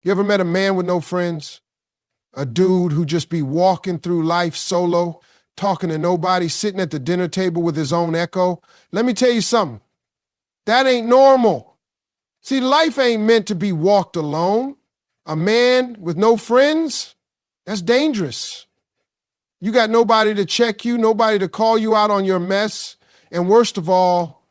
You ever met a man with no friends? A dude who just be walking through life solo, talking to nobody, sitting at the dinner table with his own echo? Let me tell you something. That ain't normal. See, life ain't meant to be walked alone. A man with no friends, that's dangerous. You got nobody to check you, nobody to call you out on your mess, and worst of all,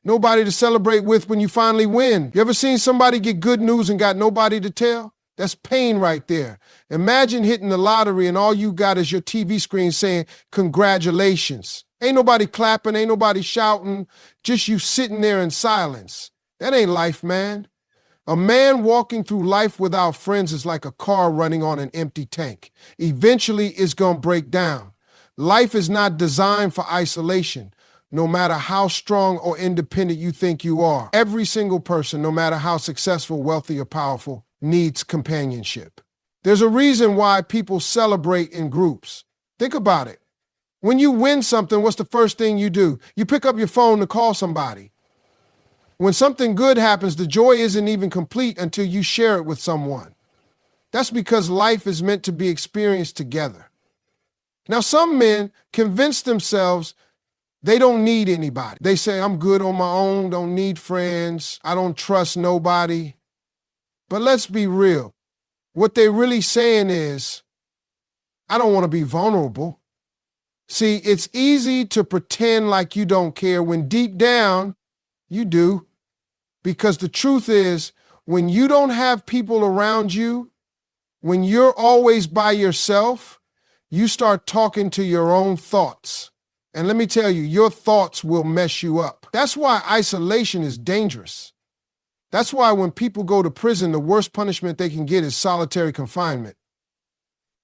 nobody to celebrate with when you finally win. You ever seen somebody get good news and got nobody to tell? That's pain right there. Imagine hitting the lottery and all you got is your TV screen saying, congratulations. Ain't nobody clapping, ain't nobody shouting, just you sitting there in silence. That ain't life, man. A man walking through life without friends is like a car running on an empty tank. Eventually, it's going to break down. Life is not designed for isolation, no matter how strong or independent you think you are. Every single person, no matter how successful, wealthy, or powerful, needs companionship. There's a reason why people celebrate in groups. Think about it. When you win something, what's the first thing you do? You pick up your phone to call somebody. When something good happens, the joy isn't even complete until you share it with someone. That's because life is meant to be experienced together. Now, some men convince themselves they don't need anybody. They say, I'm good on my own, don't need friends, I don't trust nobody. But let's be real. What they're really saying is, I don't want to be vulnerable. See, it's easy to pretend like you don't care when deep down, you do. Because the truth is, when you don't have people around you, when you're always by yourself, you start talking to your own thoughts. And let me tell you, your thoughts will mess you up. That's why isolation is dangerous. That's why when people go to prison, the worst punishment they can get is solitary confinement.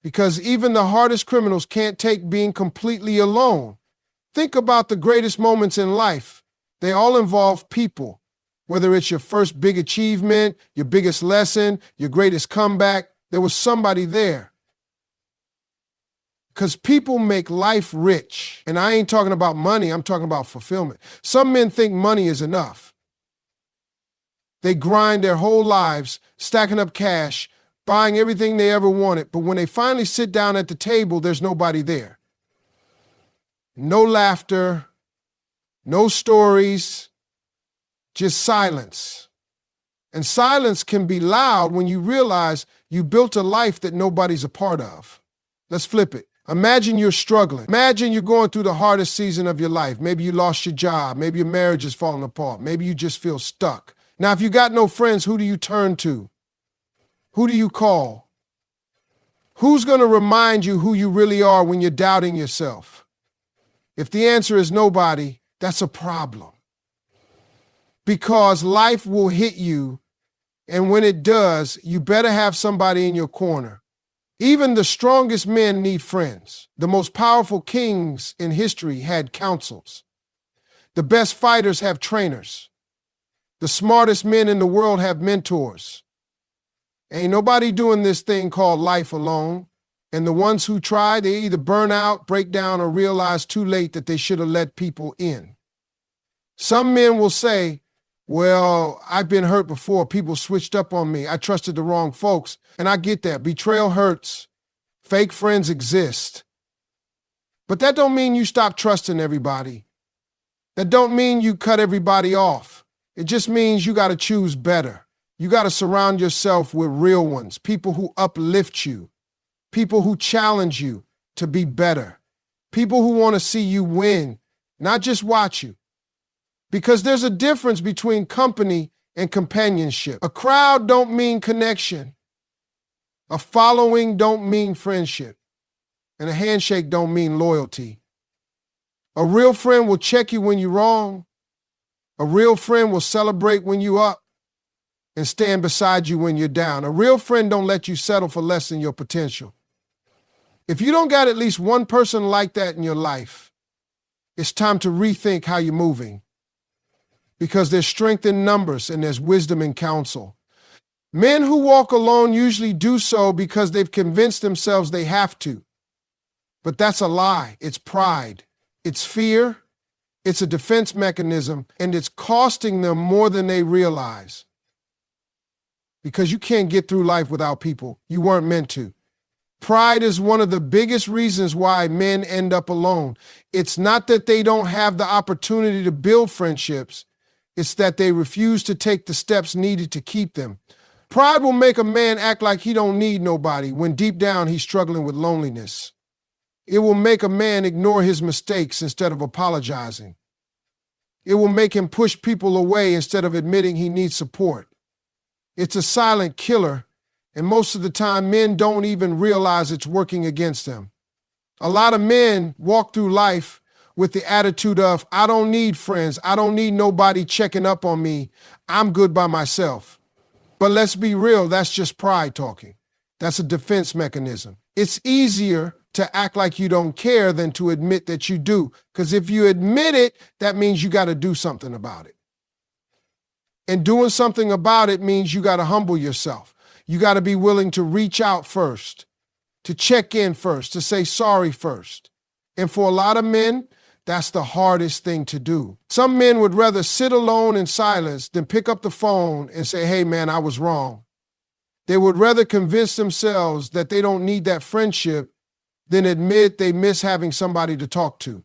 Because even the hardest criminals can't take being completely alone. Think about the greatest moments in life. They all involve people. Whether it's your first big achievement, your biggest lesson, your greatest comeback, there was somebody there. Because people make life rich. And I ain't talking about money, I'm talking about fulfillment. Some men think money is enough. They grind their whole lives, stacking up cash, buying everything they ever wanted. But when they finally sit down at the table, there's nobody there. No laughter, no stories, just silence. And silence can be loud when you realize you built a life that nobody's a part of. Let's flip it. Imagine you're struggling. Imagine you're going through the hardest season of your life. Maybe you lost your job. Maybe your marriage is falling apart. Maybe you just feel stuck. Now, if you got no friends, who do you turn to? Who do you call? Who's going to remind you who you really are when you're doubting yourself? If the answer is nobody, that's a problem. Because life will hit you, and when it does, you better have somebody in your corner. Even the strongest men need friends. The most powerful kings in history had councils. The best fighters have trainers. The smartest men in the world have mentors. Ain't nobody doing this thing called life alone. And the ones who try, they either burn out, break down, or realize too late that they should have let people in. Some men will say, well, I've been hurt before. People switched up on me. I trusted the wrong folks. And I get that. Betrayal hurts. Fake friends exist. But that don't mean you stop trusting everybody. That don't mean you cut everybody off. It just means you got to choose better. You got to surround yourself with real ones, people who uplift you, people who challenge you to be better, people who want to see you win, not just watch you. Because there's a difference between company and companionship. A crowd don't mean connection. A following don't mean friendship. And a handshake don't mean loyalty. A real friend will check you when you're wrong. A real friend will celebrate when you're up and stand beside you when you're down. A real friend don't let you settle for less than your potential. If you don't got at least one person like that in your life, it's time to rethink how you're moving. Because there's strength in numbers and there's wisdom in counsel. Men who walk alone usually do so because they've convinced themselves they have to. But that's a lie. It's pride. It's fear. It's a defense mechanism, and it's costing them more than they realize. because you can't get through life without people. You weren't meant to. Pride is one of the biggest reasons why men end up alone. It's not that they don't have the opportunity to build friendships. It's that they refuse to take the steps needed to keep them. Pride will make a man act like he don't need nobody when deep down he's struggling with loneliness. It will make a man ignore his mistakes instead of apologizing. It will make him push people away instead of admitting he needs support. It's a silent killer, and most of the time men don't even realize it's working against them. A lot of men walk through life with the attitude of, I don't need friends, I don't need nobody checking up on me, I'm good by myself. But let's be real, that's just pride talking. That's a defense mechanism. It's easier to act like you don't care than to admit that you do. Because if you admit it, that means you got to do something about it. And doing something about it means you got to humble yourself. You got to be willing to reach out first, to check in first, to say sorry first. And for a lot of men, that's the hardest thing to do. Some men would rather sit alone in silence than pick up the phone and say, hey man, I was wrong. They would rather convince themselves that they don't need that friendship than admit they miss having somebody to talk to.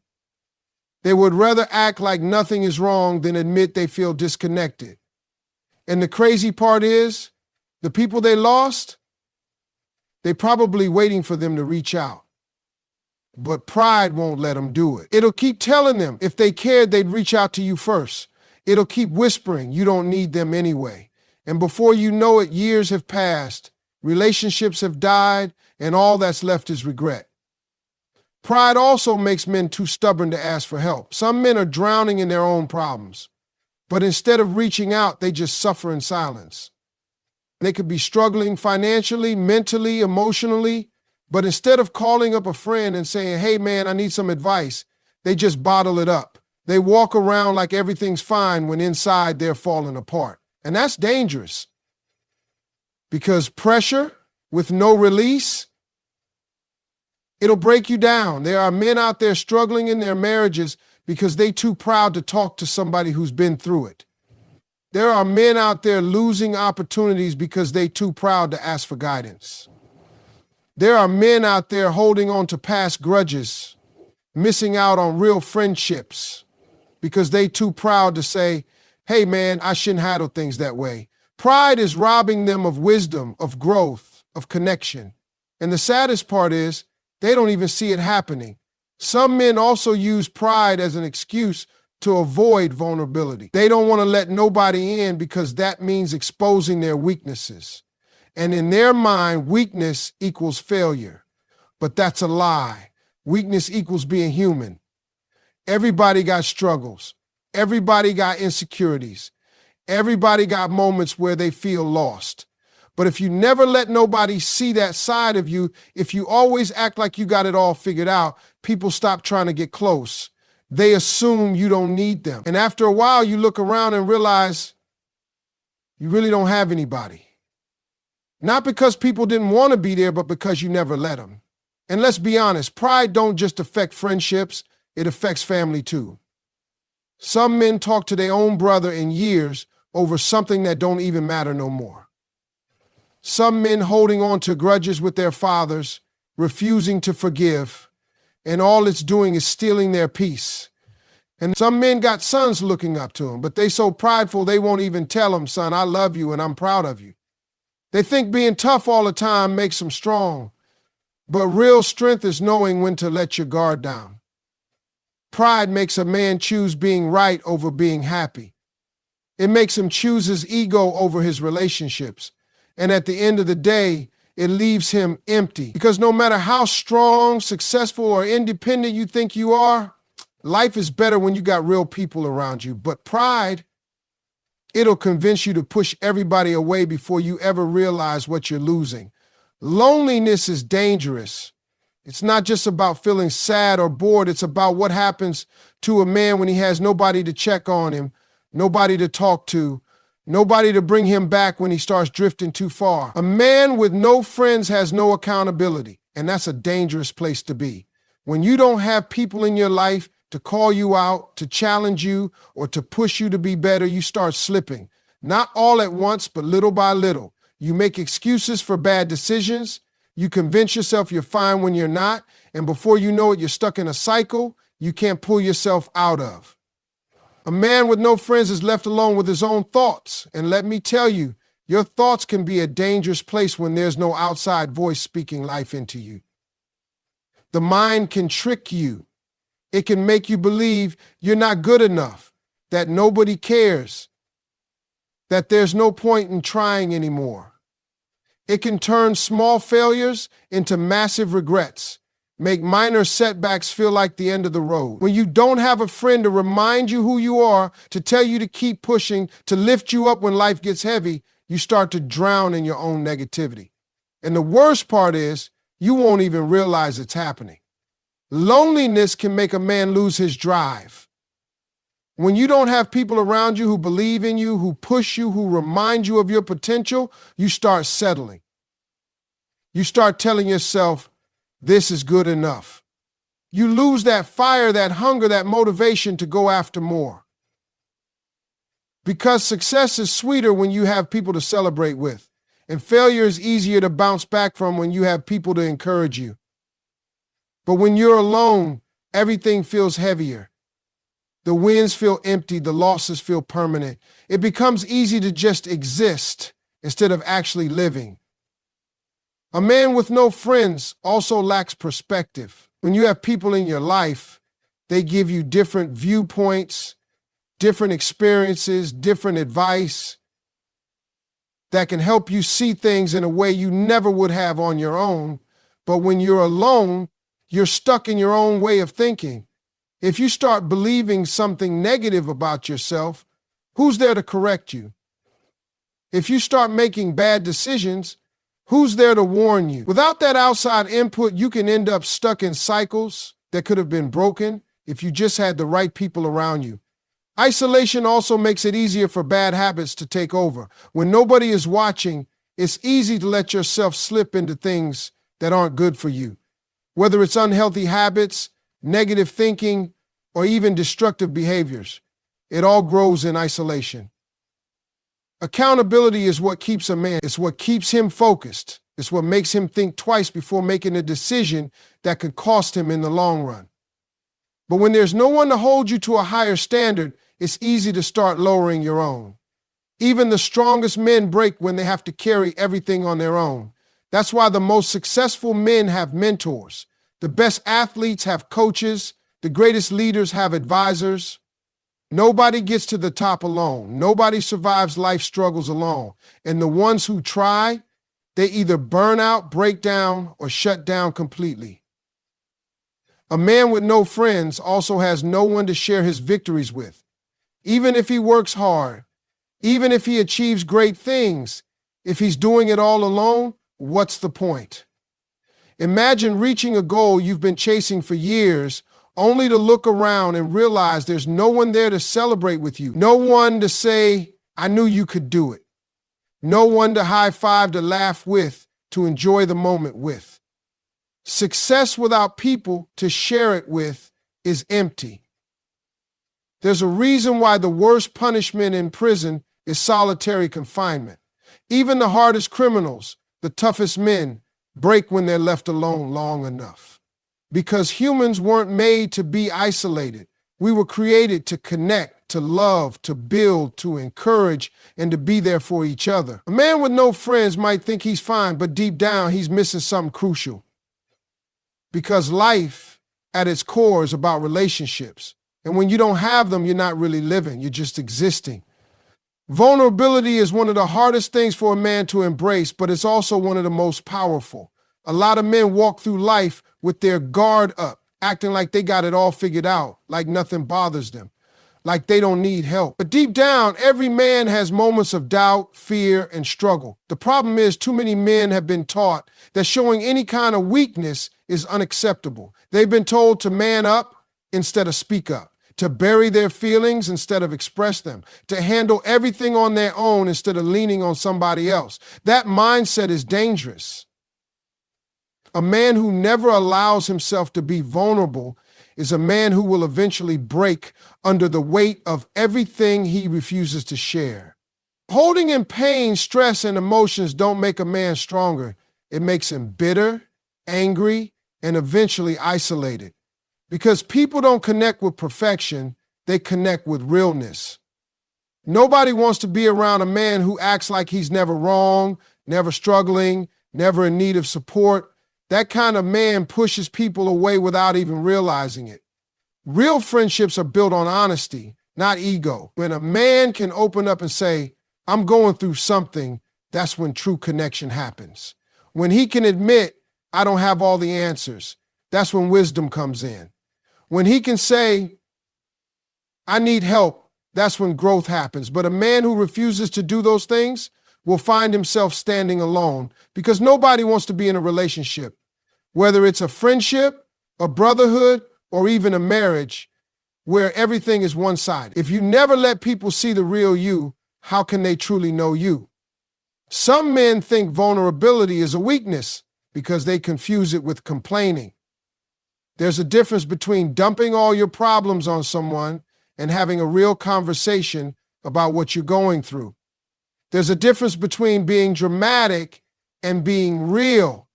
They would rather act like nothing is wrong than admit they feel disconnected. And the crazy part is, the people they lost, they're probably waiting for them to reach out. But pride won't let them do it. It'll keep telling them if they cared, they'd reach out to you first. It'll keep whispering you don't need them anyway. And before you know it, years have passed, relationships have died, and all that's left is regret. Pride also makes men too stubborn to ask for help. Some men are drowning in their own problems, but instead of reaching out, they just suffer in silence. They could be struggling financially, mentally, emotionally, but instead of calling up a friend and saying, hey man, I need some advice, they just bottle it up. They walk around like everything's fine when inside they're falling apart. And that's dangerous because pressure with no release, it'll break you down. There are men out there struggling in their marriages because they're too proud to talk to somebody who's been through it. There are men out there losing opportunities because they're too proud to ask for guidance. There are men out there holding on to past grudges, missing out on real friendships because they're too proud to say, hey man, I shouldn't handle things that way. Pride is robbing them of wisdom, of growth, of connection. And the saddest part is, they don't even see it happening. Some men also use pride as an excuse to avoid vulnerability. They don't want to let nobody in because that means exposing their weaknesses. And in their mind, weakness equals failure. But that's a lie. Weakness equals being human. Everybody got struggles. Everybody got insecurities. Everybody got moments where they feel lost. But if you never let nobody see that side of you, if you always act like you got it all figured out, people stop trying to get close. They assume you don't need them. And after a while, you look around and realize you really don't have anybody. Not because people didn't want to be there, but because you never let them. And let's be honest, pride don't just affect friendships, it affects family too. Some men talk to their own brother in years over something that don't even matter no more. Some men holding on to grudges with their fathers, refusing to forgive, and all it's doing is stealing their peace. And some men got sons looking up to them, but they so prideful they won't even tell them, son, I love you and I'm proud of you. They think being tough all the time makes them strong, but real strength is knowing when to let your guard down. Pride makes a man choose being right over being happy. It makes him choose his ego over his relationships. And at the end of the day, it leaves him empty. Because no matter how strong, successful, or independent you think you are, life is better when you got real people around you. But pride, it'll convince you to push everybody away before you ever realize what you're losing. Loneliness is dangerous. It's not just about feeling sad or bored. It's about what happens to a man when he has nobody to check on him, nobody to talk to, nobody to bring him back when he starts drifting too far. A man with no friends has no accountability, and that's a dangerous place to be. When you don't have people in your life to call you out, to challenge you, or to push you to be better, you start slipping. Not all at once, but little by little. You make excuses for bad decisions. You convince yourself you're fine when you're not. And before you know it, you're stuck in a cycle you can't pull yourself out of. A man with no friends is left alone with his own thoughts. And let me tell you, your thoughts can be a dangerous place when there's no outside voice speaking life into you. The mind can trick you. It can make you believe you're not good enough, that nobody cares, that there's no point in trying anymore. It can turn small failures into massive regrets, make minor setbacks feel like the end of the road. When you don't have a friend to remind you who you are, to tell you to keep pushing, to lift you up when life gets heavy, you start to drown in your own negativity. And the worst part is, you won't even realize it's happening. Loneliness can make a man lose his drive. When you don't have people around you who believe in you, who push you, who remind you of your potential, you start settling. You start telling yourself, this is good enough. You lose that fire, that hunger, that motivation to go after more. Because success is sweeter when you have people to celebrate with, and failure is easier to bounce back from when you have people to encourage you. But when you're alone, everything feels heavier. The wins feel empty, the losses feel permanent. It becomes easy to just exist instead of actually living. A man with no friends also lacks perspective. When you have people in your life, they give you different viewpoints, different experiences, different advice that can help you see things in a way you never would have on your own. But when you're alone, you're stuck in your own way of thinking. If you start believing something negative about yourself, who's there to correct you? If you start making bad decisions, who's there to warn you? Without that outside input, you can end up stuck in cycles that could have been broken if you just had the right people around you. Isolation also makes it easier for bad habits to take over. When nobody is watching, it's easy to let yourself slip into things that aren't good for you. Whether it's unhealthy habits, negative thinking, or even destructive behaviors, it all grows in isolation. Accountability is what keeps a man. It's what keeps him focused. It's what makes him think twice before making a decision that could cost him in the long run. But when there's no one to hold you to a higher standard, it's easy to start lowering your own. Even the strongest men break when they have to carry everything on their own. That's why the most successful men have mentors. The best athletes have coaches. The greatest leaders have advisors. Nobody gets to the top alone. Nobody survives life struggles alone. And the ones who try, they either burn out, break down, or shut down completely. A man with no friends also has no one to share his victories with. Even if he works hard, even if he achieves great things, if he's doing it all alone, what's the point? Imagine reaching a goal you've been chasing for years, only to look around and realize there's no one there to celebrate with you. No one to say, I knew you could do it. No one to high five, to laugh with, to enjoy the moment with. Success without people to share it with is empty. There's a reason why the worst punishment in prison is solitary confinement. Even the hardest criminals, the toughest men, break when they're left alone long enough. Because humans weren't made to be isolated. We were created to connect, to love, to build, to encourage, and to be there for each other. A man with no friends might think he's fine, but deep down he's missing something crucial. Because life, at its core, is about relationships. And when you don't have them, you're not really living, you're just existing. Vulnerability is one of the hardest things for a man to embrace, but it's also one of the most powerful. A lot of men walk through life with their guard up, acting like they got it all figured out, like nothing bothers them, like they don't need help. But deep down, every man has moments of doubt, fear, and struggle. The problem is too many men have been taught that showing any kind of weakness is unacceptable. They've been told to man up instead of speak up, to bury their feelings instead of express them, to handle everything on their own instead of leaning on somebody else. That mindset is dangerous. A man who never allows himself to be vulnerable is a man who will eventually break under the weight of everything he refuses to share. Holding in pain, stress, and emotions don't make a man stronger. It makes him bitter, angry, and eventually isolated. Because people don't connect with perfection, they connect with realness. Nobody wants to be around a man who acts like he's never wrong, never struggling, never in need of support. That kind of man pushes people away without even realizing it. Real friendships are built on honesty, not ego. When a man can open up and say, I'm going through something, that's when true connection happens. When he can admit, I don't have all the answers, that's when wisdom comes in. When he can say, I need help, that's when growth happens. But a man who refuses to do those things will find himself standing alone because nobody wants to be in a relationship, whether it's a friendship, a brotherhood, or even a marriage where everything is one-sided. If you never let people see the real you, how can they truly know you? Some men think vulnerability is a weakness because they confuse it with complaining. There's a difference between dumping all your problems on someone and having a real conversation about what you're going through. There's a difference between being dramatic and being real.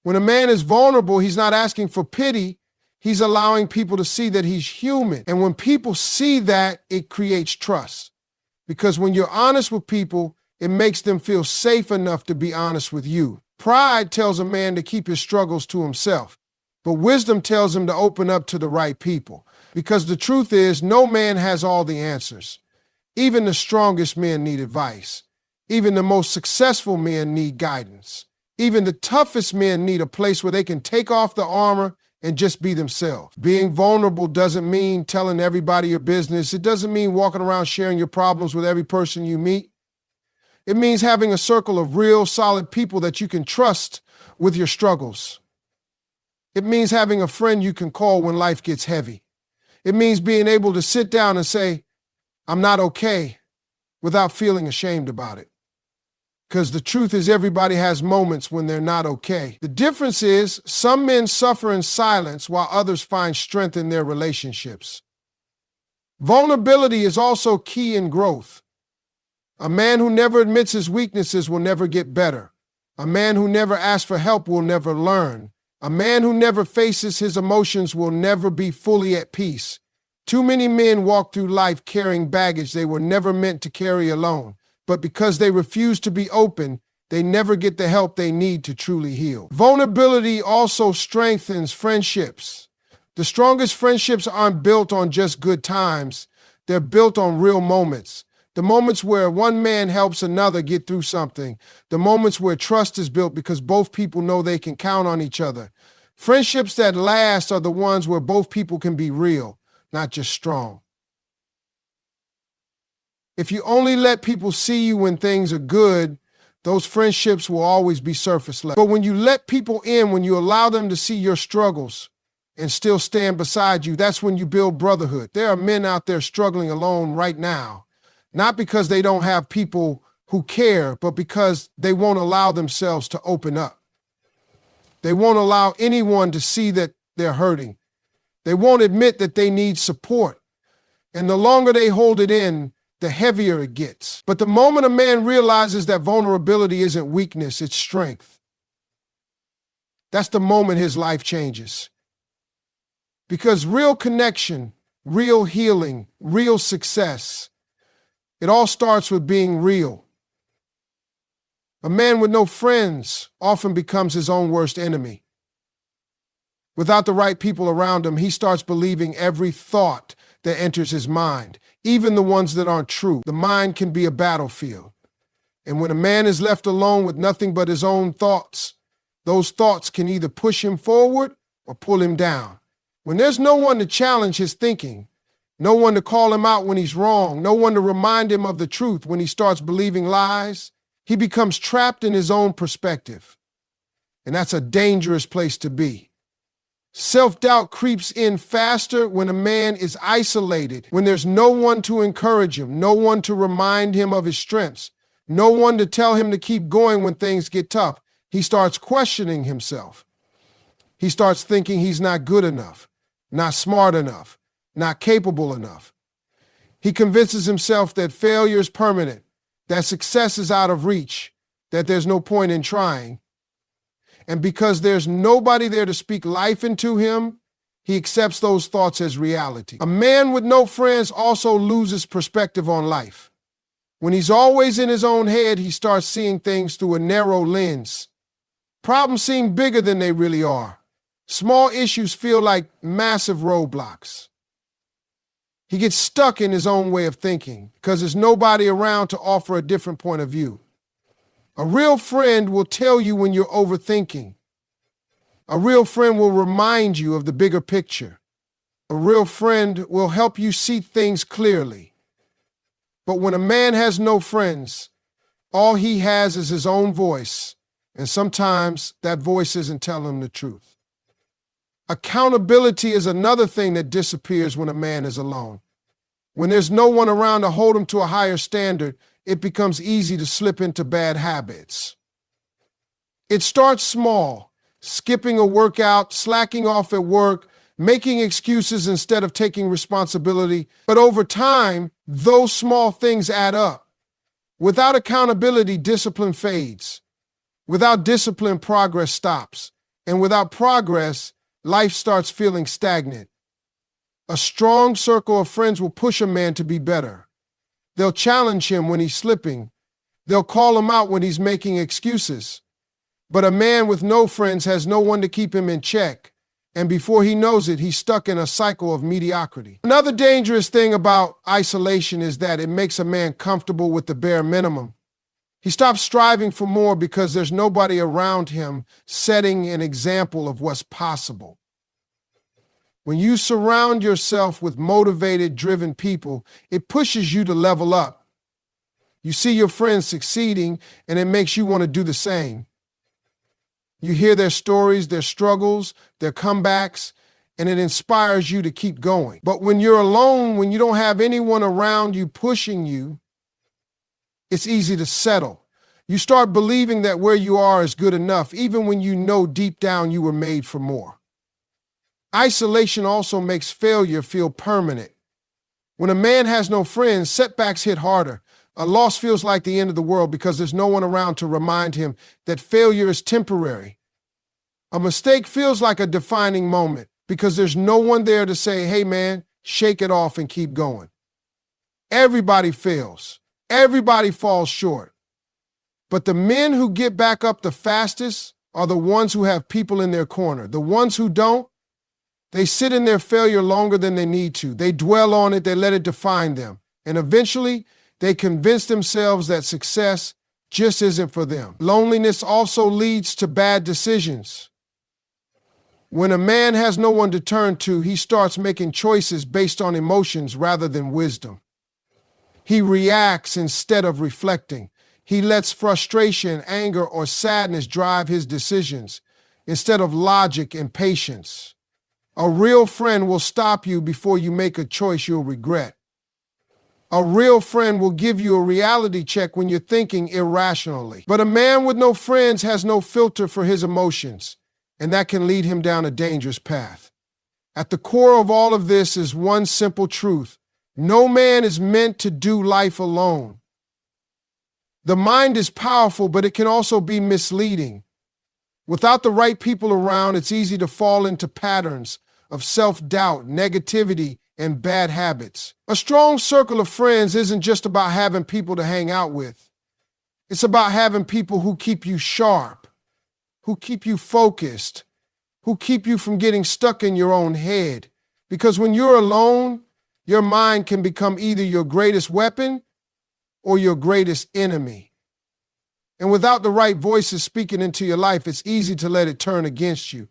When a man is vulnerable, he's not asking for pity. He's allowing people to see that he's human. And when people see that, it creates trust. Because when you're honest with people, it makes them feel safe enough to be honest with you. Pride tells a man to keep his struggles to himself, but wisdom tells him to open up to the right people. Because the truth is, no man has all the answers. Even the strongest men need advice. Even the most successful men need guidance. Even the toughest men need a place where they can take off the armor and just be themselves. Being vulnerable doesn't mean telling everybody your business. It doesn't mean walking around sharing your problems with every person you meet. It means having a circle of real, solid people that you can trust with your struggles. It means having a friend you can call when life gets heavy. It means being able to sit down and say, I'm not okay, without feeling ashamed about it. Because the truth is everybody has moments when they're not okay. The difference is some men suffer in silence while others find strength in their relationships. Vulnerability is also key in growth. A man who never admits his weaknesses will never get better. A man who never asks for help will never learn. A man who never faces his emotions will never be fully at peace. Too many men walk through life carrying baggage they were never meant to carry alone. But because they refuse to be open, they never get the help they need to truly heal. Vulnerability also strengthens friendships. The strongest friendships aren't built on just good times. They're built on real moments. The moments where one man helps another get through something. The moments where trust is built because both people know they can count on each other. Friendships that last are the ones where both people can be real, not just strong. If you only let people see you when things are good, those friendships will always be surface level. But when you let people in, when you allow them to see your struggles and still stand beside you, that's when you build brotherhood. There are men out there struggling alone right now, not because they don't have people who care, but because they won't allow themselves to open up. They won't allow anyone to see that they're hurting. They won't admit that they need support. And the longer they hold it in, the heavier it gets. But the moment a man realizes that vulnerability isn't weakness, it's strength, that's the moment his life changes. Because real connection, real healing, real success, it all starts with being real. A man with no friends often becomes his own worst enemy. Without the right people around him, he starts believing every thought that enters his mind, even the ones that aren't true. The mind can be a battlefield. And when a man is left alone with nothing but his own thoughts, those thoughts can either push him forward or pull him down. When there's no one to challenge his thinking, no one to call him out when he's wrong, no one to remind him of the truth when he starts believing lies, he becomes trapped in his own perspective. And that's a dangerous place to be. Self-doubt creeps in faster when a man is isolated, when there's no one to encourage him, no one to remind him of his strengths, no one to tell him to keep going when things get tough. He starts questioning himself. He starts thinking he's not good enough, not smart enough, not capable enough. He convinces himself that failure is permanent, that success is out of reach, that there's no point in trying. And because there's nobody there to speak life into him, he accepts those thoughts as reality. A man with no friends also loses perspective on life. When he's always in his own head, he starts seeing things through a narrow lens. Problems seem bigger than they really are. Small issues feel like massive roadblocks. He gets stuck in his own way of thinking because there's nobody around to offer a different point of view. A real friend will tell you when you're overthinking. A real friend will remind you of the bigger picture. A real friend will help you see things clearly. But when a man has no friends, all he has is his own voice, and sometimes that voice isn't telling him the truth. Accountability is another thing that disappears when a man is alone. When there's no one around to hold him to a higher standard, it becomes easy to slip into bad habits. It starts small, skipping a workout, slacking off at work, making excuses instead of taking responsibility. But over time, those small things add up. Without accountability, discipline fades. Without discipline, progress stops. And without progress, life starts feeling stagnant. A strong circle of friends will push a man to be better. They'll challenge him when he's slipping. They'll call him out when he's making excuses. But a man with no friends has no one to keep him in check. And before he knows it, he's stuck in a cycle of mediocrity. Another dangerous thing about isolation is that it makes a man comfortable with the bare minimum. He stops striving for more because there's nobody around him setting an example of what's possible. When you surround yourself with motivated, driven people, it pushes you to level up. You see your friends succeeding, and it makes you want to do the same. You hear their stories, their struggles, their comebacks, and it inspires you to keep going. But when you're alone, when you don't have anyone around you pushing you, it's easy to settle. You start believing that where you are is good enough, even when you know deep down you were made for more. Isolation also makes failure feel permanent. When a man has no friends, setbacks hit harder. A loss feels like the end of the world because there's no one around to remind him that failure is temporary. A mistake feels like a defining moment because there's no one there to say, hey man, shake it off and keep going. Everybody fails. Everybody falls short. But the men who get back up the fastest are the ones who have people in their corner. The ones who don't, they sit in their failure longer than they need to. They dwell on it, they let it define them. And eventually, they convince themselves that success just isn't for them. Loneliness also leads to bad decisions. When a man has no one to turn to, he starts making choices based on emotions rather than wisdom. He reacts instead of reflecting. He lets frustration, anger, or sadness drive his decisions instead of logic and patience. A real friend will stop you before you make a choice you'll regret. A real friend will give you a reality check when you're thinking irrationally. But a man with no friends has no filter for his emotions, and that can lead him down a dangerous path. At the core of all of this is one simple truth. No man is meant to do life alone. The mind is powerful, but it can also be misleading. Without the right people around, it's easy to fall into patterns of self-doubt, negativity, and bad habits. A strong circle of friends isn't just about having people to hang out with. It's about having people who keep you sharp, who keep you focused, who keep you from getting stuck in your own head. Because when you're alone, your mind can become either your greatest weapon or your greatest enemy. And without the right voices speaking into your life, it's easy to let it turn against you.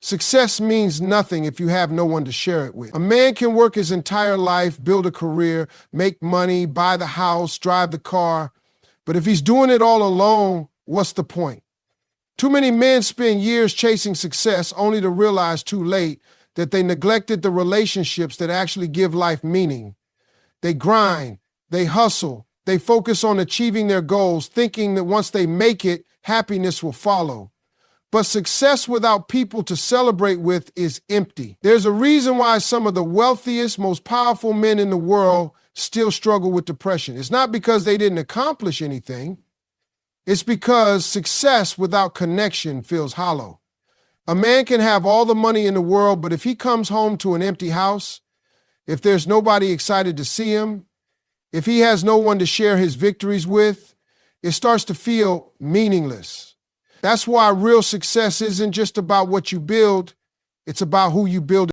Success means nothing if you have no one to share it with. A man can work his entire life, build a career, make money, buy the house, drive the car. But if he's doing it all alone, what's the point? Too many men spend years chasing success only to realize too late that they neglected the relationships that actually give life meaning. They grind, they hustle, they focus on achieving their goals, thinking that once they make it, happiness will follow. But success without people to celebrate with is empty. There's a reason why some of the wealthiest, most powerful men in the world still struggle with depression. It's not because they didn't accomplish anything. It's because success without connection feels hollow. A man can have all the money in the world, but if he comes home to an empty house, if there's nobody excited to see him, if he has no one to share his victories with, it starts to feel meaningless. That's why real success isn't just about what you build, it's about who you build